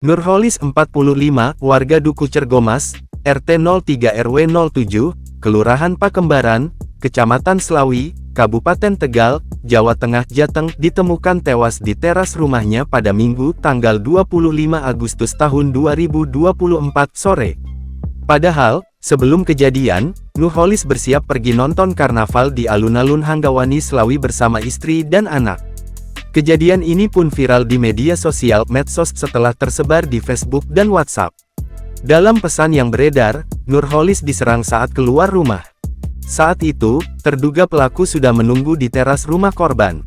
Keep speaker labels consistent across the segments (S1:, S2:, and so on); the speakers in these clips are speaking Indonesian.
S1: Nurholis 45, warga Duku Cergomas, RT 03 RW 07, Kelurahan Pakembaran, Kecamatan Slawi, Kabupaten Tegal, Jawa Tengah Jateng, ditemukan tewas di teras rumahnya pada Minggu tanggal 25 Agustus tahun 2024 sore. Padahal, sebelum kejadian, Nurholis bersiap pergi nonton karnaval di alun-alun Hanggawani Slawi bersama istri dan anak. Kejadian ini pun viral di media sosial medsos setelah tersebar di Facebook dan WhatsApp. Dalam pesan yang beredar, Nurholis diserang saat keluar rumah. Saat itu, terduga pelaku sudah menunggu di teras rumah korban.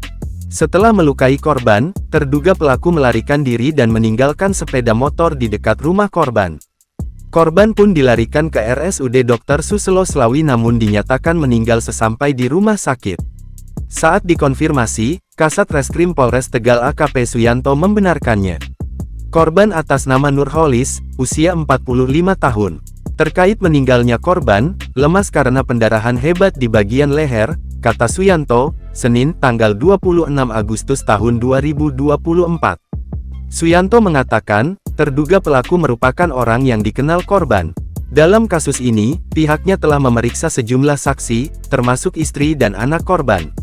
S1: Setelah melukai korban, terduga pelaku melarikan diri dan meninggalkan sepeda motor di dekat rumah korban. Korban pun dilarikan ke RSUD Dr. Suselo Slawi namun dinyatakan meninggal sesampai di rumah sakit. Saat dikonfirmasi, Kasat Reskrim Polres Tegal AKP Suyanto membenarkannya. Korban atas nama Nurholis, usia 45 tahun. Terkait meninggalnya korban, lemas karena pendarahan hebat di bagian leher, kata Suyanto, Senin tanggal 26 Agustus tahun 2024. Suyanto mengatakan, terduga pelaku merupakan orang yang dikenal korban. Dalam kasus ini, pihaknya telah memeriksa sejumlah saksi, termasuk istri dan anak korban.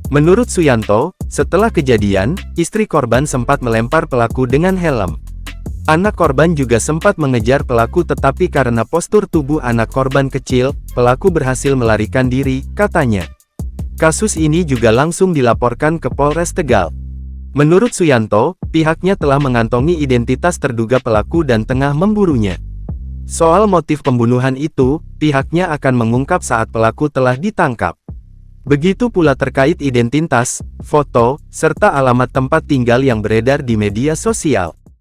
S1: Menurut Suyanto, setelah kejadian, istri korban sempat melempar pelaku dengan helm. Anak korban juga sempat mengejar pelaku tetapi karena postur tubuh anak korban kecil, pelaku berhasil melarikan diri, katanya. Kasus ini juga langsung dilaporkan ke Polres Tegal. Menurut Suyanto, pihaknya telah mengantongi identitas terduga pelaku dan tengah memburunya. Soal motif pembunuhan itu, pihaknya akan mengungkap saat pelaku telah ditangkap. Begitu pula terkait identitas, foto, serta alamat tempat tinggal yang beredar di media sosial.